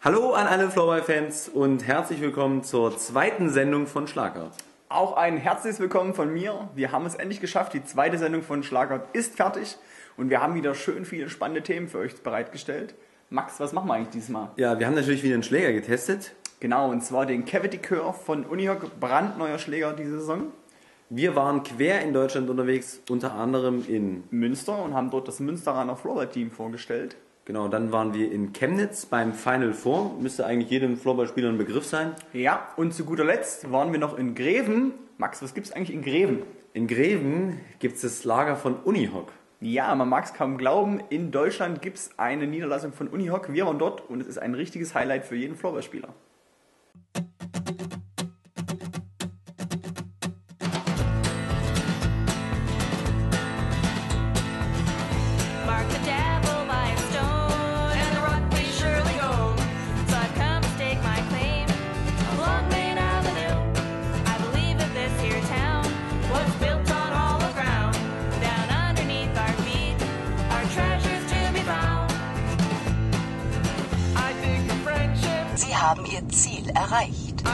Hallo an alle Floorball-Fans und herzlich willkommen zur zweiten Sendung von Schlagart. Auch ein herzliches Willkommen von mir. Wir haben es endlich geschafft. Die zweite Sendung von Schlagart ist fertig und wir haben wieder schön viele spannende Themen für euch bereitgestellt. Max, was machen wir eigentlich diesmal? Ja, wir haben natürlich wieder einen Schläger getestet. Genau, und zwar den Cavity Curve von Unihoc, brandneuer Schläger diese Saison. Wir waren quer in Deutschland unterwegs, unter anderem in Münster und haben dort das Münsteraner Floorball-Team vorgestellt. Genau, dann waren wir in Chemnitz beim Final Four. Müsste eigentlich jedem Floorballspieler ein Begriff sein. Ja, und zu guter Letzt waren wir noch in Greven. Max, was gibt es eigentlich in Greven? In Greven gibt es das Lager von Unihoc. Ja, man mag es kaum glauben, in Deutschland gibt es eine Niederlassung von Unihoc. Wir waren dort und es ist ein richtiges Highlight für jeden Floorballspieler. Sie haben Ihr Ziel erreicht.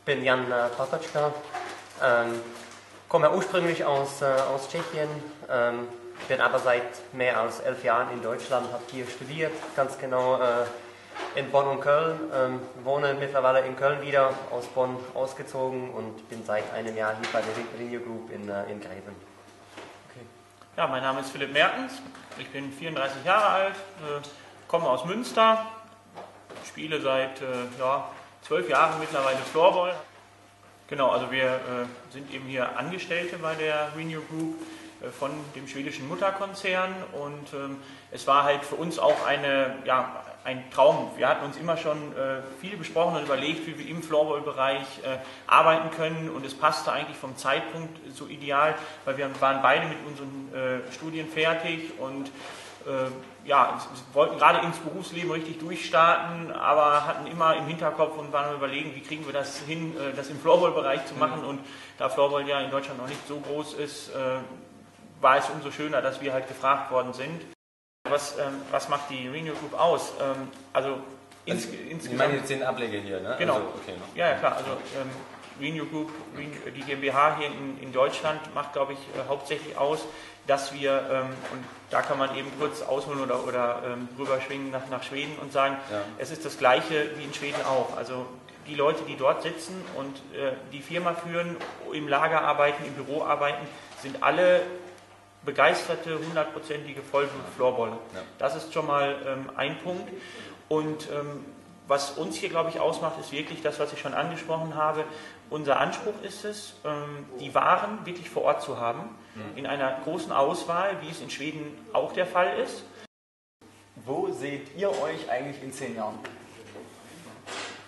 Ich bin Jan Patočka, komme ursprünglich aus Tschechien, bin aber seit mehr als 11 Jahren in Deutschland, habe hier studiert, ganz genau in Bonn und Köln, wohne mittlerweile in Köln wieder, aus Bonn ausgezogen und bin seit einem Jahr hier bei der Renew Group in Greven. Okay. Ja, mein Name ist Philipp Mertens, ich bin 34 Jahre alt, komme aus Münster, spiele seit 12 Jahren mittlerweile Floorball. Genau, also wir sind eben hier Angestellte bei der Renew Group von dem schwedischen Mutterkonzern und es war halt für uns auch ein Traum. Wir hatten uns immer schon viel besprochen und überlegt, wie wir im Floorball-Bereich arbeiten können und es passte eigentlich vom Zeitpunkt so ideal, weil wir waren beide mit unseren Studien fertig und wollten gerade ins Berufsleben richtig durchstarten, aber hatten immer im Hinterkopf und waren überlegen, wie kriegen wir das hin, das im Floorball-Bereich zu machen. Und da Floorball ja in Deutschland noch nicht so groß ist, war es umso schöner, dass wir halt gefragt worden sind. Was macht die Renew Group aus? Insgesamt. Sie meinen jetzt den Ableger hier, ne? Genau. Also, okay, noch. Ja, klar. Also Renew Group, die GmbH hier in Deutschland macht, glaube ich, hauptsächlich aus, dass wir, und da kann man eben kurz ausholen oder rüberschwingen nach Schweden und sagen, ja, es ist das Gleiche wie in Schweden auch. Also die Leute, die dort sitzen und die Firma führen, im Lager arbeiten, im Büro arbeiten, sind alle begeisterte, 100%ige Vollblut-Floorballer. Ja. Das ist schon mal ein Punkt. Und was uns hier, glaube ich, ausmacht, ist wirklich das, was ich schon angesprochen habe. Unser Anspruch ist es, die Waren wirklich vor Ort zu haben, in einer großen Auswahl, wie es in Schweden auch der Fall ist. Wo seht ihr euch eigentlich in 10 Jahren?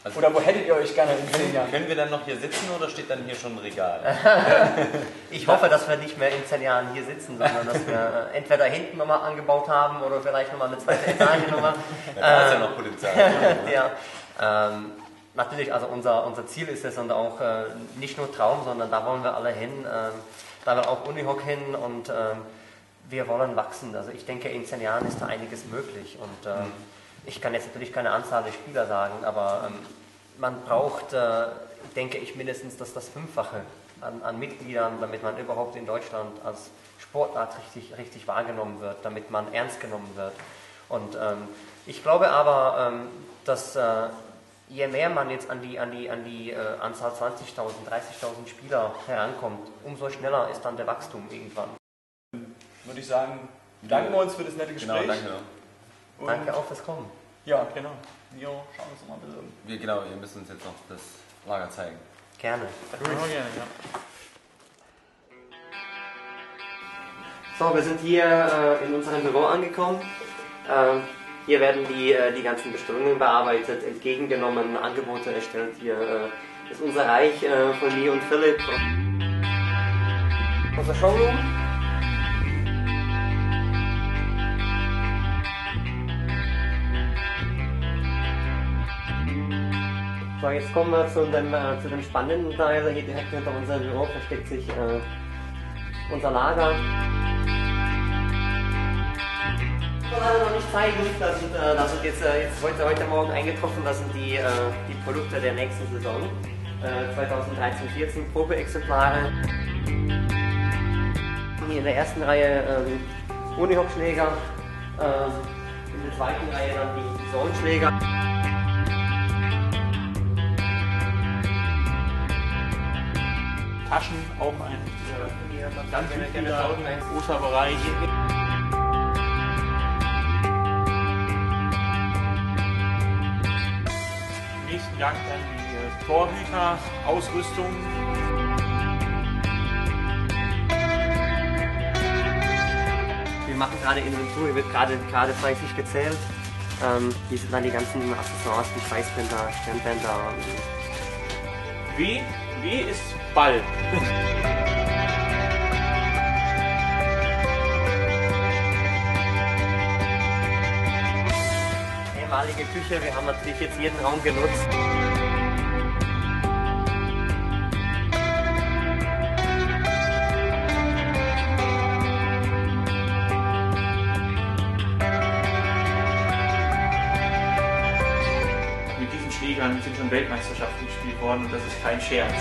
Also, oder wo hättet ihr euch gerne in 10 Jahren? Können wir dann noch hier sitzen oder steht dann hier schon ein Regal? Ich hoffe, dass wir nicht mehr in 10 Jahren hier sitzen, sondern dass wir entweder hinten nochmal angebaut haben oder vielleicht nochmal eine zweite Etage nochmal. Da ist ja noch Potenzial. Ja, natürlich, also unser Ziel ist es und auch nicht nur Traum, sondern da wollen wir alle hin, da will auch Unihoc hin und wir wollen wachsen. Also ich denke, in 10 Jahren ist da einiges möglich und ich kann jetzt natürlich keine Anzahl der Spieler sagen, aber man braucht, denke ich, mindestens das Fünffache an Mitgliedern, damit man überhaupt in Deutschland als Sportart richtig wahrgenommen wird, damit man ernst genommen wird. Und ich glaube aber, dass je mehr man jetzt an die Anzahl 20.000, 30.000 Spieler herankommt, umso schneller ist dann der Wachstum irgendwann. Würde ich sagen, danken wir uns für das nette Gespräch. Genau, danke. Und Danke auch fürs Kommen. ja, genau. Wir schauen uns noch mal ein bisschen um. Genau, ihr müsst uns jetzt noch das Lager zeigen. Gerne. Das können wir gerne, ja. So, wir sind hier in unserem Büro angekommen. Hier werden die ganzen Bestellungen bearbeitet, entgegengenommen, Angebote erstellt. Hier ist unser Reich von mir und Philipp. Unser Showroom. So, jetzt kommen wir zu dem spannenden Teil. Hier direkt hinter unserem Büro versteckt sich unser Lager. Ich kann leider noch nicht zeigen, das sind jetzt heute Morgen eingetroffen, das sind die Produkte der nächsten Saison. 2013-14 Probeexemplare. Hier in der ersten Reihe Unihockschläger, in der zweiten Reihe dann die Zonenschläger. Taschen, auch ein ganz wichtiger großer Bereich. Im nächsten Gang dann die Torhüter-Ausrüstung. Wir machen gerade Inventur, hier wird gerade fleißig gezählt. Hier sind dann die ganzen Accessoires, die Schweißbänder, Stirnbänder. W ist Ball. Ehemalige Küche, wir haben natürlich jetzt jeden Raum genutzt. Mit diesen Schlägern sind schon Weltmeisterschaften gespielt worden und das ist kein Scherz.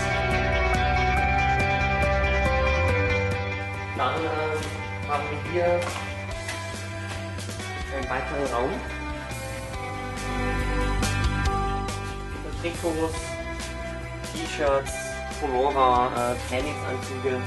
Dann haben wir hier einen weiteren Raum. Trikots, T-Shirts, Pullover, Trainingsanzüge.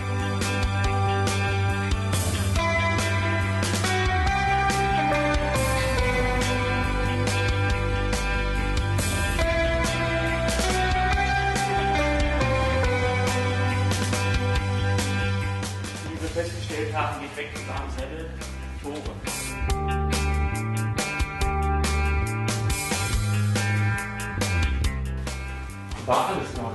Wie wir festgestellt haben, geht weg über Amselle, Tore. War alles noch.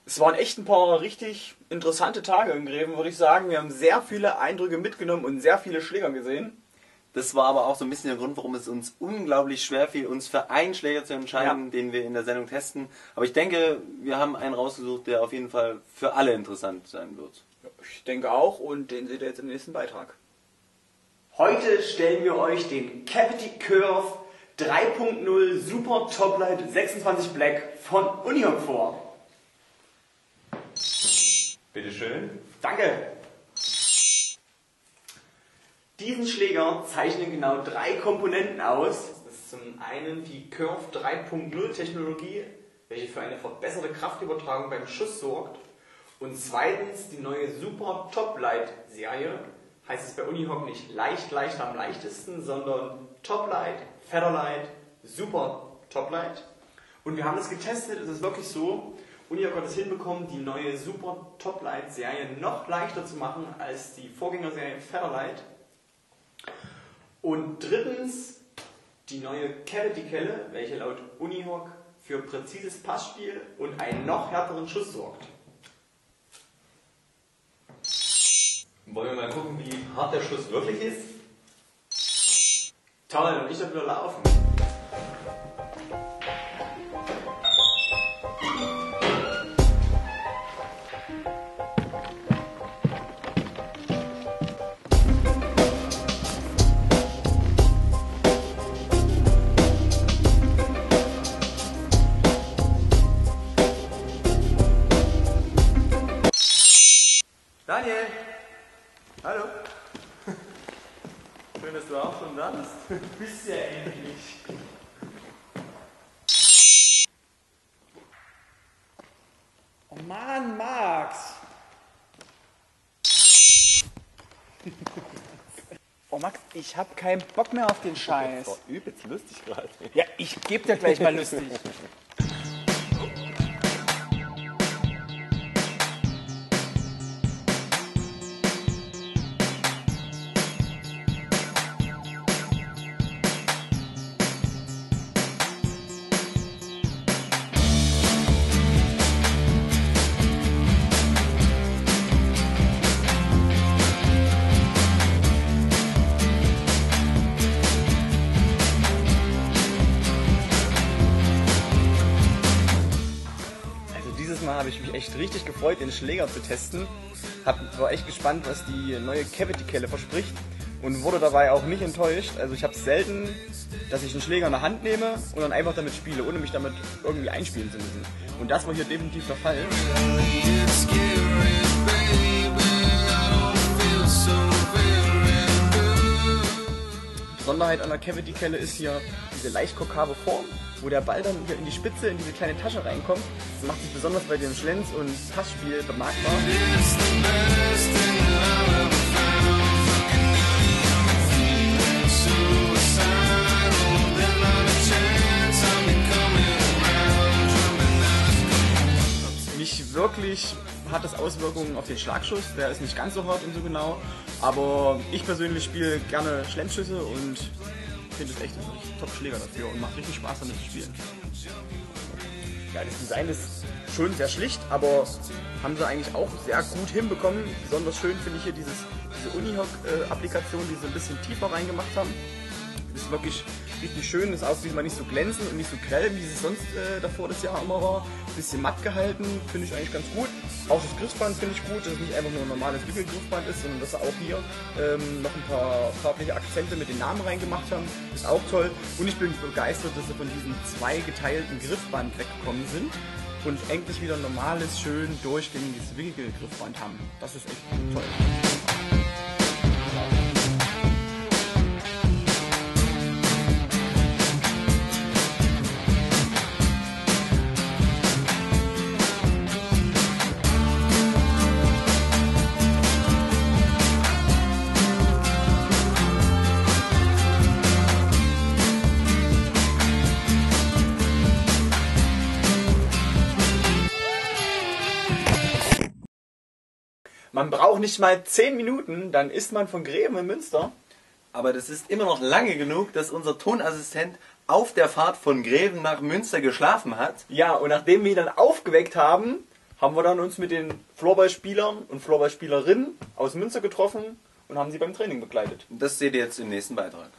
Es waren echt ein paar richtig interessante Tage in Greven, würde ich sagen. Wir haben sehr viele Eindrücke mitgenommen und sehr viele Schläger gesehen. Das war aber auch so ein bisschen der Grund, warum es uns unglaublich schwer fiel, uns für einen Schläger zu entscheiden, den wir in der Sendung testen. Aber ich denke, wir haben einen rausgesucht, der auf jeden Fall für alle interessant sein wird. Ich denke auch, und den seht ihr jetzt im nächsten Beitrag. Heute stellen wir euch den Cavity Curve 3.0 Super Toplight 26 Black von Unihock vor. Bitteschön. Danke! Diesen Schläger zeichnen genau 3 Komponenten aus. Das ist zum einen die Curve 3.0 Technologie, welche für eine verbesserte Kraftübertragung beim Schuss sorgt. Und zweitens die neue Super Toplight Serie. Heißt es bei Unihock nicht leicht am leichtesten, sondern Toplight, Featherlight, Super Toplight. Und wir haben das getestet, es ist wirklich so. Unihock hat es hinbekommen, die neue Super Toplight Serie noch leichter zu machen als die Vorgängerserie Featherlight. Und drittens die neue Cavity-Kelle, welche laut Unihock für präzises Passspiel und einen noch härteren Schuss sorgt. Wollen wir mal gucken, wie hart der Schuss wirklich ist? Toll, und ich darf wieder laufen. Daniel! Hallo. Schön, dass du auch schon da bist. Du bist ja endlich. Oh Mann, Max. Oh Max, ich hab keinen Bock mehr auf den Scheiß. Das war übelst lustig gerade. Ja, ich geb dir gleich mal lustig. Habe ich mich echt richtig gefreut, den Schläger zu testen. War echt gespannt, was die neue Cavity-Kelle verspricht und wurde dabei auch nicht enttäuscht. Also ich habe es selten, dass ich einen Schläger in der Hand nehme und dann einfach damit spiele, ohne mich damit irgendwie einspielen zu müssen. Und das war hier definitiv der Fall. Die Besonderheit an der Cavity-Kelle ist hier diese leicht konkave Form, wo der Ball dann hier in die Spitze, in diese kleine Tasche reinkommt. Das macht sich besonders bei dem Schlenz- und Passspiel bemerkbar. Nicht wirklich hat das Auswirkungen auf den Schlagschuss, der ist nicht ganz so hart und so genau, aber ich persönlich spiele gerne Schlenzschüsse und finde es echt ein Top-Schläger dafür und macht richtig Spaß damit zu spielen. Ja, das Design ist schon sehr schlicht, aber haben sie eigentlich auch sehr gut hinbekommen. Besonders schön finde ich hier diese Unihock-Applikation, die sie ein bisschen tiefer reingemacht haben. Das ist wirklich richtig schön, ist auch diesmal nicht so glänzend und nicht so grell, wie es sonst davor das Jahr immer war. Ein bisschen matt gehalten, finde ich eigentlich ganz gut. Auch das Griffband finde ich gut, dass es nicht einfach nur ein normales Wickelgriffband ist, sondern dass sie auch hier noch ein paar farbliche Akzente mit den Namen reingemacht haben. Ist auch toll. Und ich bin begeistert, dass sie von diesem zweigeteilten Griffband weggekommen sind und endlich wieder ein normales, schön durchgängiges Wickelgriffband haben. Das ist echt toll. Man braucht nicht mal 10 Minuten, dann ist man von Greven in Münster. Aber das ist immer noch lange genug, dass unser Tonassistent auf der Fahrt von Greven nach Münster geschlafen hat. Ja, und nachdem wir ihn dann aufgeweckt haben, haben wir dann uns mit den Floorballspielern und Floorballspielerinnen aus Münster getroffen und haben sie beim Training begleitet. Das seht ihr jetzt im nächsten Beitrag.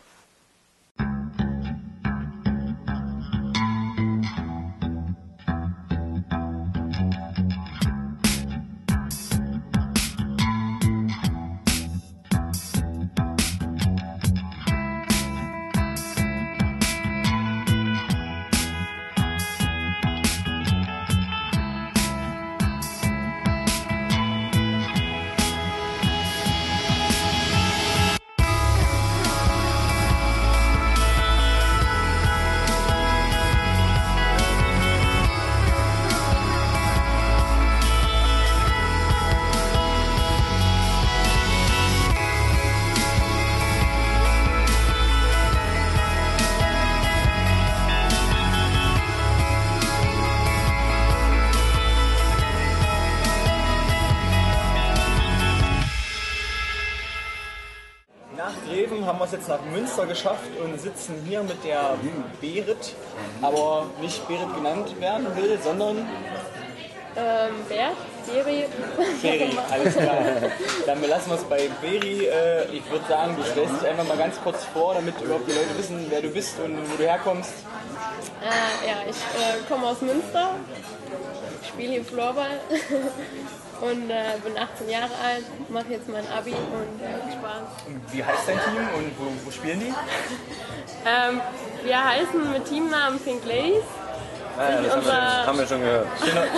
Haben wir es jetzt nach Münster geschafft und sitzen hier mit der Berit, aber nicht Berit genannt werden will, sondern Beri. Beri, alles klar. Dann belassen wir es bei Beri. Ich würde sagen, du stellst dich einfach mal ganz kurz vor, damit überhaupt die Leute wissen, wer du bist und wo du herkommst. Ich komme aus Münster, spiele hier Floorball und bin 18 Jahre alt, mache jetzt mein Abi und Spaß. Und wie heißt dein Team und wo spielen die? Wir heißen mit Teamnamen Pink Ladies haben wir schon gehört.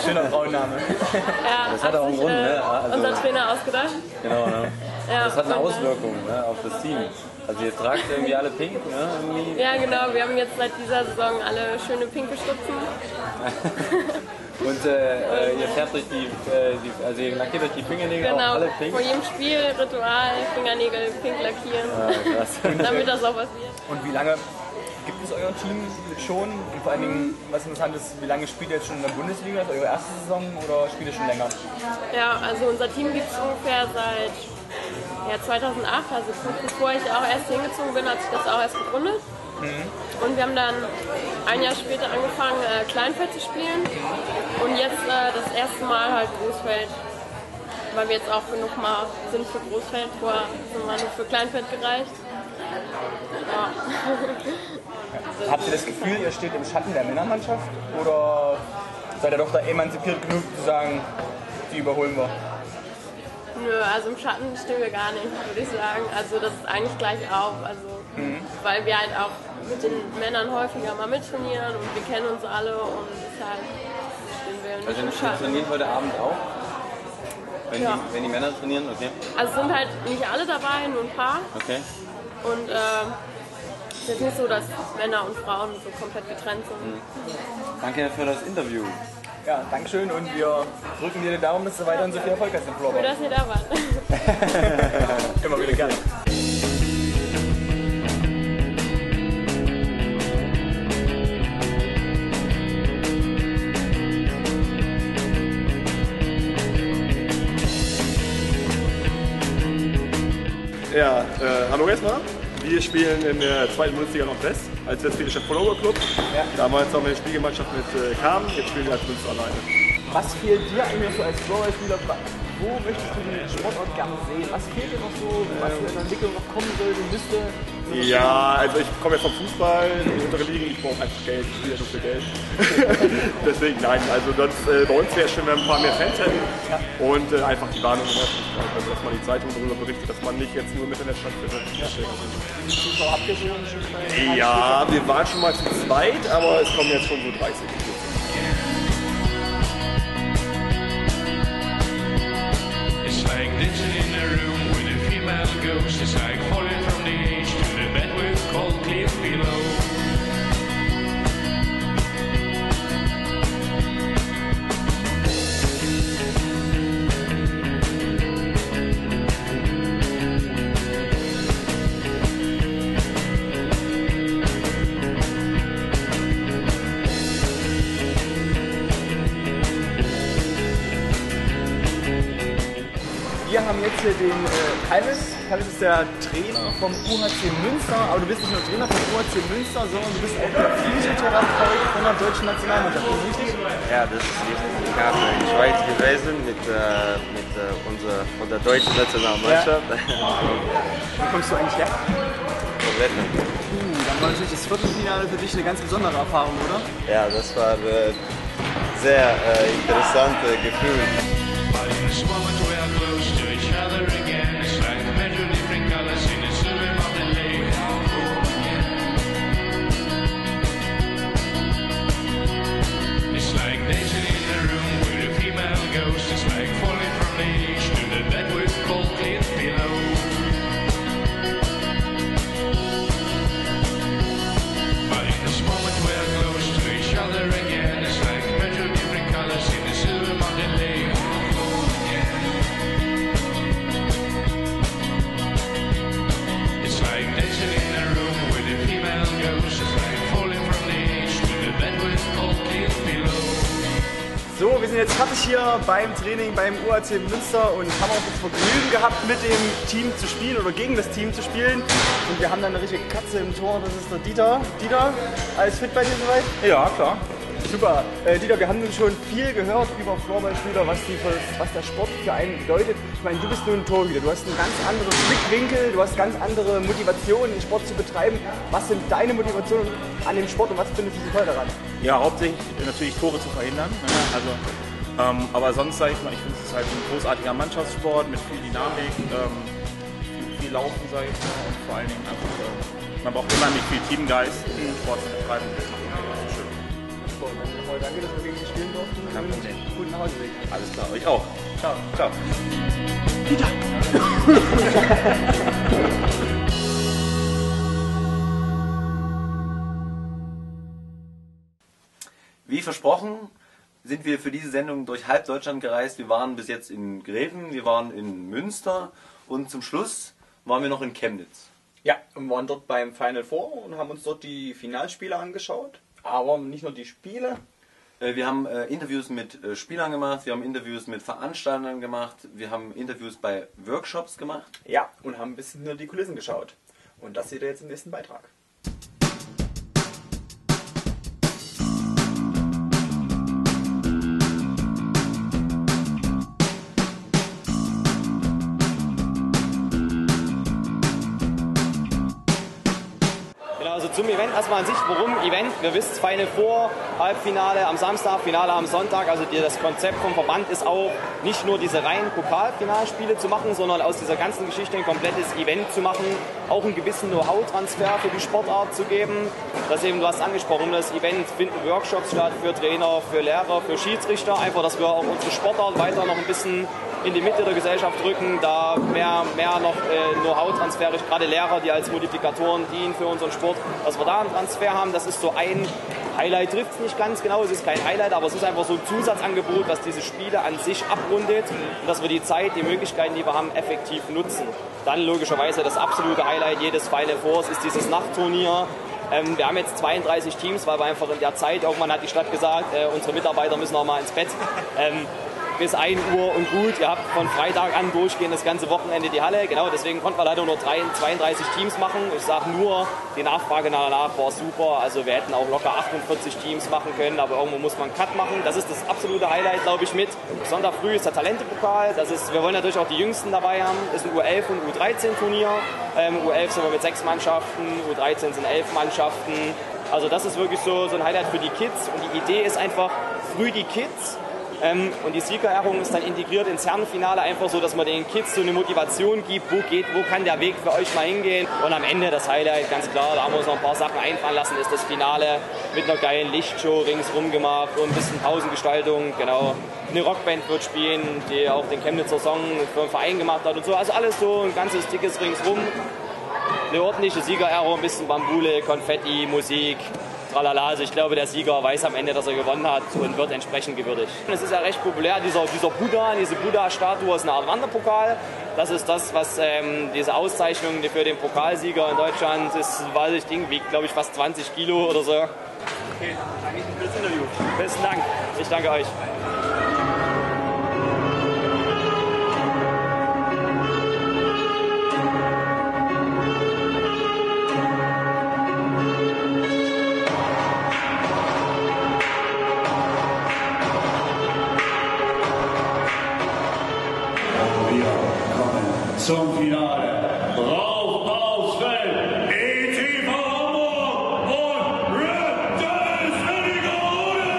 Schöner Frauenname. Ja, Das hat auch einen Grund, ne? Also, unser Trainer ausgedacht. Genau, ne? Ja, Das hat eine und, Auswirkung, ne, auf das Team. Also ihr tragt irgendwie alle pink, ne? Irgendwie. Ja, genau. Wir haben jetzt seit dieser Saison alle schöne pinke Stutzen. Und ihr färbt euch also ihr lackiert euch die Fingernägel auch Genau. alle pink. Vor jedem Spiel, Ritual, Fingernägel pink lackieren. Ja, krass. Damit das auch was wird. Und wie lange gibt es euer Team schon? Und vor allen Dingen, was interessant ist, wie lange spielt ihr jetzt schon in der Bundesliga? Ist eure erste Saison oder spielt ihr schon länger? Ja, also unser Team gibt es ungefähr seit 2008, also bevor ich auch erst hingezogen bin, hat sich das auch erst gegründet. Und wir haben dann ein Jahr später angefangen, Kleinfeld zu spielen. Und jetzt das erste Mal halt Großfeld, weil wir jetzt auch genug mal sind für Großfeld. Vorher sind wir nur für Kleinfeld gereicht. Ja. Habt ihr das Gefühl, ihr steht im Schatten der Männermannschaft? Oder seid ihr doch da emanzipiert genug zu sagen, die überholen wir? Nö, also im Schatten stehen wir gar nicht, würde ich sagen. Also das ist eigentlich gleich auf. Also, weil wir halt auch mit den Männern häufiger mal mittrainieren und wir kennen uns alle und deshalb stehen wir nicht Also im wir Schatten. trainieren heute Abend auch? Wenn die Männer trainieren, okay. Also es sind halt nicht alle dabei, nur ein paar. Okay. Und es ist jetzt nicht so, dass Männer und Frauen so komplett getrennt sind. Danke für das Interview. Ja, Dankeschön und wir drücken dir die Daumen, dass du weiterhin so viel Erfolg hast im Für Floorball. das ihr da wart. Immer wieder gerne. Ja, hallo erstmal. Wir spielen in der zweiten Bundesliga Nordwest als Westfälischer Follower Club. Ja. Damals haben wir eine Spielgemeinschaft mit Kamen, jetzt spielen wir als Münster alleine. Was fehlt dir eigentlich so als Floorballspieler? Wo möchtest du den Sportort gerne sehen? Was fehlt dir noch so? Was für eine Entwicklung noch kommen sollte, müsste? Ja, also ich komme ja vom Fußball, in untere Ligen, ich brauche einfach Geld, ich spiele ja nur für Geld. Deswegen nein, also das, bei uns wäre es schön, wenn wir ein paar mehr Fans hätten und einfach die Warnung in der Öffentlichkeit, also dass man die Zeitung darüber berichtet, dass man nicht jetzt nur im Internet stattfindet. Wie viele Zuschauer habt ihr schon? Ja, wir waren schon mal zu zweit, aber es kommen jetzt schon so 30. It's like dancing in a room with a female ghost. It's like falling from the edge to the bed with cold clear pillow. Wir haben jetzt hier den Kallis. Kallis ist der Trainer vom UHC Münster, aber du bist nicht nur Trainer vom UHC Münster, sondern du bist auch der Physiotherapeut von der deutschen Nationalmannschaft. Ist das richtig? Ja, das ist richtig. Ich habe in der Schweiz gewesen mit von der deutschen Nationalmannschaft. Wo kommst du eigentlich her? Dann war natürlich das Viertelfinale für dich eine ganz besondere Erfahrung, oder? Ja, das war ein sehr interessantes Gefühl. But in this moment we are close to each other again. It's like a million different colors in a silver mountain lake. It's like dancing in a room with a female ghost. It's like falling from the edge to the bed with cold clear pillow. But in this moment we are close to each other again. It's like a million different colors in a silver mountain lake. It's like dancing in a room with a female ghost. It's like falling from the edge to the bed with cold clear pillow. So, wir sind jetzt fertig hier beim Training beim UHC Münster und haben auch das Vergnügen gehabt, mit dem Team zu spielen oder gegen das Team zu spielen. Und wir haben dann eine richtige Katze im Tor, das ist der Dieter. Dieter, alles fit bei dir soweit? Ja, klar. Super. Dieter, wir haben nun schon viel gehört über Floorballspieler, was der Sport für einen bedeutet. Ich meine, du bist nun ein Torhüter, du hast einen ganz anderen Blickwinkel, du hast ganz andere Motivationen, den Sport zu betreiben. Was sind deine Motivationen an dem Sport und was findest du so toll daran? Ja, hauptsächlich natürlich Tore zu verhindern. Ne? Also, aber sonst sage ich mal, ich finde es ist halt ein großartiger Mannschaftssport mit viel Dynamik, viel Laufen, sage ich mal, und vor allen Dingen einfach, man braucht unheimlich viel Teamgeist, um Sport zu betreiben. Das macht immer so schön. Sport. Danke, dass wir gegen dich spielen durften. Kein Problem. Guten Nachhauseweg. Alles klar, euch auch. Ciao. Ciao. Wieder. Wie versprochen sind wir für diese Sendung durch halb Deutschland gereist. Wir waren bis jetzt in Greven, wir waren in Münster und zum Schluss waren wir noch in Chemnitz. Ja, und waren dort beim Final Four und haben uns dort die Finalspiele angeschaut. Aber nicht nur die Spiele. Wir haben Interviews mit Spielern gemacht, wir haben Interviews mit Veranstaltern gemacht, wir haben Interviews bei Workshops gemacht. Ja, und haben ein bisschen hinter die Kulissen geschaut. Und das seht ihr jetzt im nächsten Beitrag. Also zum Event erstmal an sich, warum Event? Wir wissen, Final Four, Halbfinale am Samstag, Finale am Sonntag. Also das Konzept vom Verband ist auch, nicht nur diese reinen Pokalfinalspiele zu machen, sondern aus dieser ganzen Geschichte ein komplettes Event zu machen, auch einen gewissen Know-how-Transfer für die Sportart zu geben. Das eben, du hast angesprochen, das Event finden Workshops statt für Trainer, für Lehrer, für Schiedsrichter. Einfach, dass wir auch unsere Sportart weiter noch ein bisschen in die Mitte der Gesellschaft rücken, da mehr noch Know-how-Transfer, gerade Lehrer, die als Multiplikatoren dienen für unseren Sport, dass wir da einen Transfer haben. Das ist so ein Highlight, trifft es nicht ganz genau, es ist kein Highlight, aber es ist einfach so ein Zusatzangebot, was diese Spiele an sich abrundet und dass wir die Zeit, die Möglichkeiten, die wir haben, effektiv nutzen. Dann logischerweise das absolute Highlight jedes Final Fours ist dieses Nachtturnier. Wir haben jetzt 32 Teams, weil wir einfach in der Zeit, irgendwann hat die Stadt gesagt, unsere Mitarbeiter müssen auch mal ins Bett. Bis 1 Uhr und gut. Ihr habt von Freitag an durchgehend das ganze Wochenende die Halle. Genau, deswegen konnten wir leider nur 32 Teams machen. Ich sage nur, die Nachfrage danach war super. Also wir hätten auch locker 48 Teams machen können, aber irgendwo muss man einen Cut machen. Das ist das absolute Highlight, glaube ich, mit. Sonntag früh ist der Talentepokal. Wir wollen natürlich auch die Jüngsten dabei haben. Das ist ein U11 und U13 Turnier. U11 sind wir mit 6 Mannschaften, U13 sind 11 Mannschaften. Also das ist wirklich so ein Highlight für die Kids. Und die Idee ist einfach, früh die Kids. Und die Siegerehrung ist dann integriert ins Herrenfinale, einfach so, dass man den Kids so eine Motivation gibt, wo kann der Weg für euch mal hingehen. Und am Ende das Highlight, ganz klar, da haben wir uns noch ein paar Sachen einfallen lassen, ist das Finale mit einer geilen Lichtshow ringsrum gemacht und ein bisschen Pausengestaltung, genau. Eine Rockband wird spielen, die auch den Chemnitzer Song für den Verein gemacht hat und so. Also alles so ein ganzes dickes ringsrum. Eine ordentliche Siegerehrung, ein bisschen Bambule, Konfetti, Musik. Also ich glaube, der Sieger weiß am Ende, dass er gewonnen hat und wird entsprechend gewürdigt. Es ist ja recht populär, diese Buddha-Statue ist eine Art Wanderpokal. Das ist das, was diese Auszeichnung für den Pokalsieger in Deutschland ist, weil das Ding wiegt, glaube ich, fast 20 Kilo oder so. Okay, danke für das Interview. Besten Dank. Ich danke euch. Zum Finale. Rauf aufs Feld. ETV Hamburg und Red Devils Wernigerode.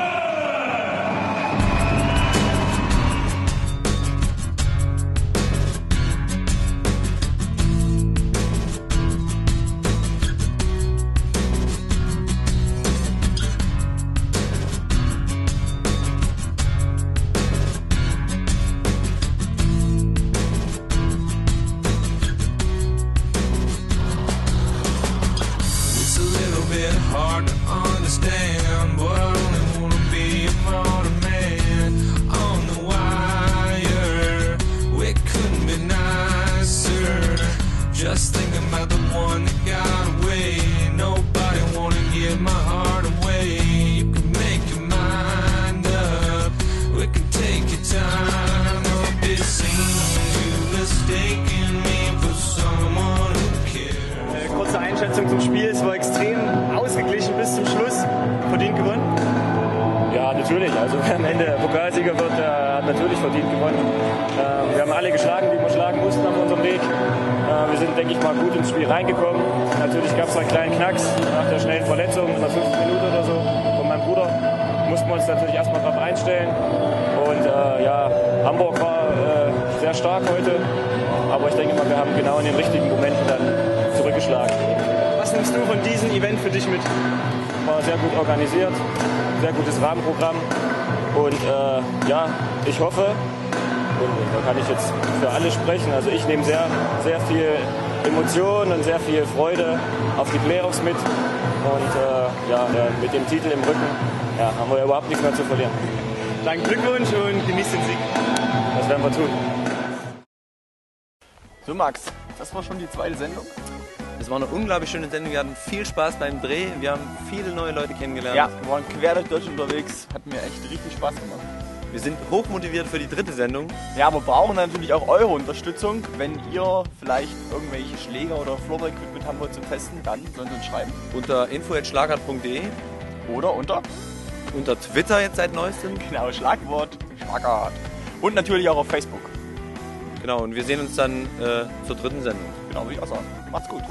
Hard to understand, but I only wanna be a modern man on the wire. We couldn't be nicer. Just thinking about the one that got away. Nobody wanna give my heart away. You can make your mind up. We can take your time. Or it seems you mistaken me for someone who cares. Kurze Einschätzung zum Spiel. Es war extrem ausgeglichen bis zum Schluss. Verdient gewonnen? Ja, natürlich. Also wer am Ende Pokalsieger wird, hat natürlich verdient gewonnen. Wir haben alle geschlagen, die wir schlagen mussten auf unserem Weg. Wir sind, denke ich mal, gut ins Spiel reingekommen. Natürlich gab es einen kleinen Knacks nach der schnellen Verletzung, in der 5. Minute oder so von meinem Bruder. Mussten wir uns natürlich erstmal darauf einstellen. Und ja, Hamburg war sehr stark heute. Aber ich denke mal, wir haben genau in den richtigen Momenten dann zurückgeschlagen. Was nimmst du von diesem Event für dich mit? War sehr gut organisiert. sehr gutes Rahmenprogramm. Und ja, ich hoffe, und da kann ich jetzt für alle sprechen, also ich nehme sehr, sehr viel Emotionen und sehr viel Freude auf die Playoffs mit. Und ja, mit dem Titel im Rücken haben wir überhaupt nichts mehr zu verlieren. Dann Glückwunsch und genießt den Sieg. Das werden wir tun. So Max, das war schon die zweite Sendung. Es war eine unglaublich schöne Sendung. Wir hatten viel Spaß beim Dreh. Wir haben viele neue Leute kennengelernt. Ja, wir waren quer durch Deutschland unterwegs. Hat mir echt richtig Spaß gemacht. Wir sind hochmotiviert für die dritte Sendung. Ja, aber brauchen natürlich auch eure Unterstützung. Wenn ihr vielleicht irgendwelche Schläger oder Floorball-Equipment haben wollt zum Testen, dann sollt ihr uns schreiben. Unter info@schlagart.de oder unter Twitter jetzt seit neuestem. Genau, Schlagwort Schlagart. Und natürlich auch auf Facebook. Genau, und wir sehen uns dann zur dritten Sendung. Genau, würde ich auch sagen. Macht's gut.